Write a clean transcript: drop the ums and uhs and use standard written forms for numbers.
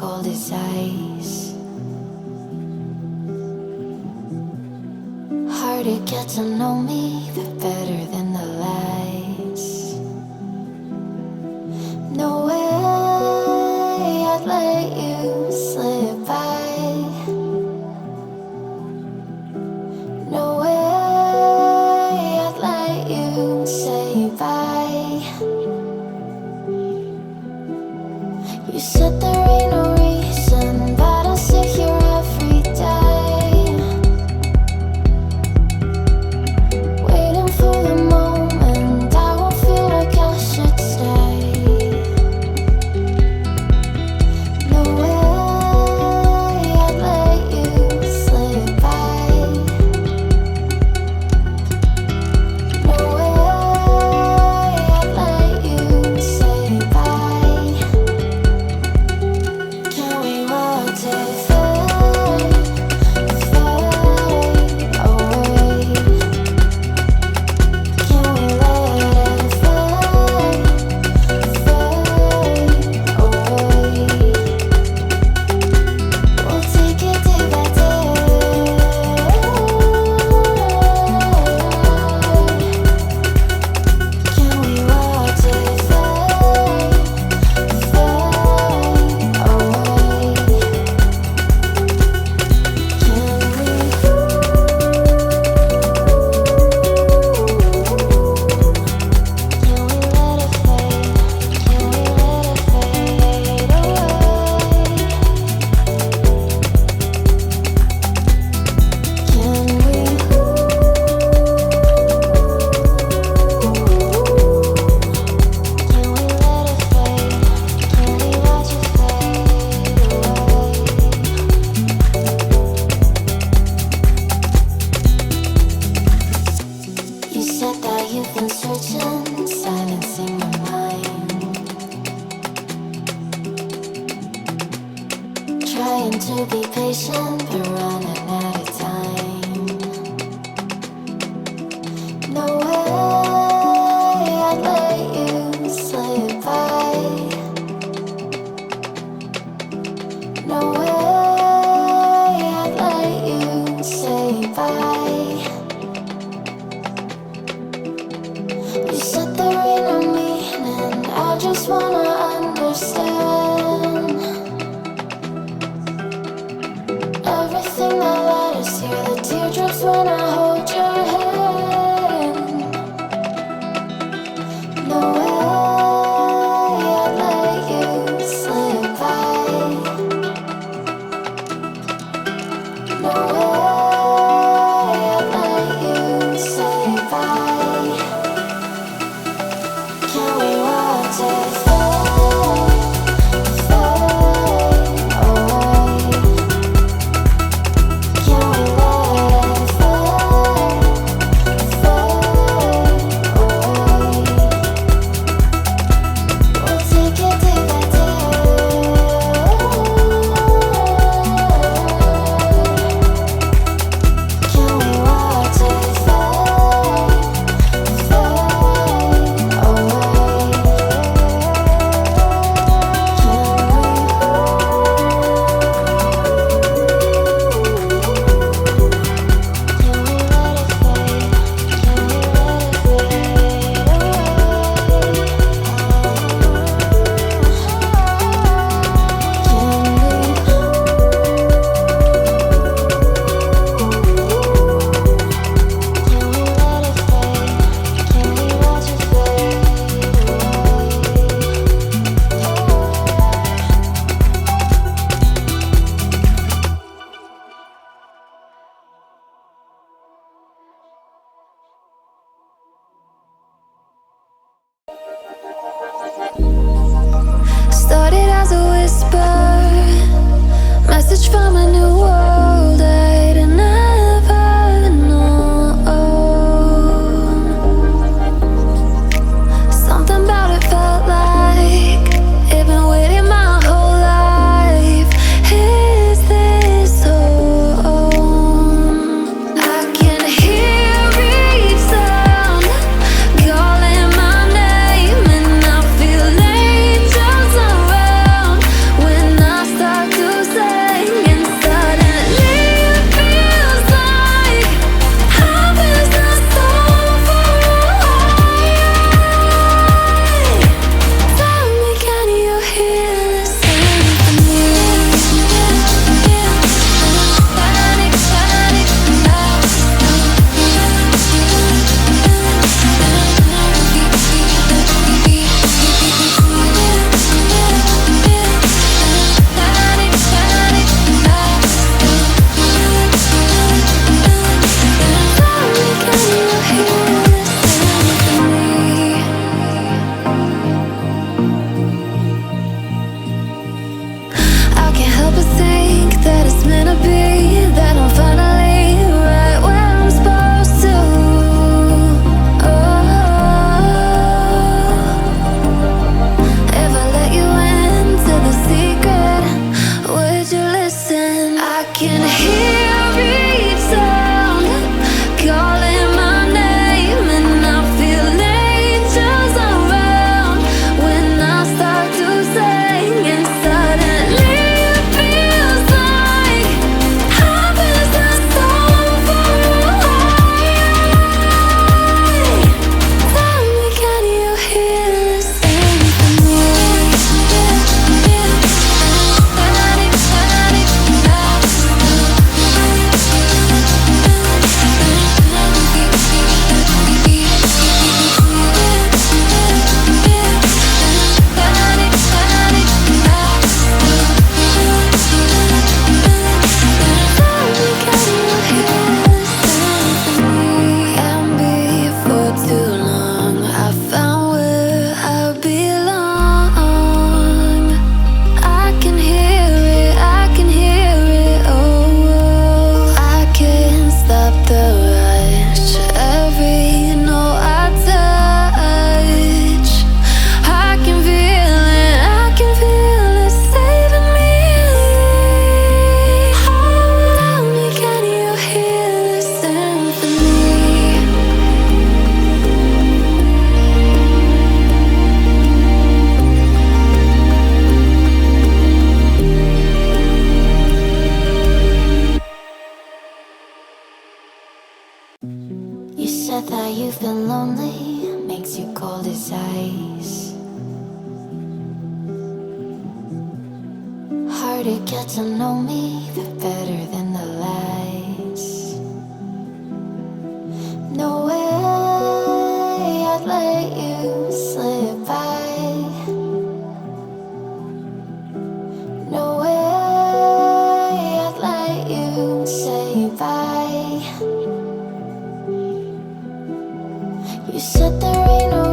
cold as ice. Hard to get to know me, but better than the lies. No way I'd let you slip by. No way I'd let you say bye. You said there ain't no reason, but I'll sit here every day, waiting for the moment I won't feel like I should stay. No way I'd let you slip by. No way I'd let you say bye. Can we watch it fade, fade away? Can we let it fade, fade away? We'll take it day by day. Can we watch it fade, fade away? You said that you've been searching, silencing your mind, trying to be patient, but running out of time. No way I'd let you slip by. No way I'd let you say bye. You said there ain't no meaning, I just wanna understand everything that led us here, the teardrops when I hold your hand. No way I'd let you slip by. No way I'd let you say bye. Can we watch it fade, fade away? Can we let it fade, fade away? We'll take it day by day. Can we watch it fade, fade away? Started as a whisper, message from a new world I'd never known. Something about it felt like it'd been waiting my whole life. Is this home? I can hear each sound calling my name, and I feel angels around when I start said that you've been lonely, makes you cold as ice. Hard to get to know me, but better than the lies. No way I'd let you slip by. No way I'd let you say bye. You said there ain't no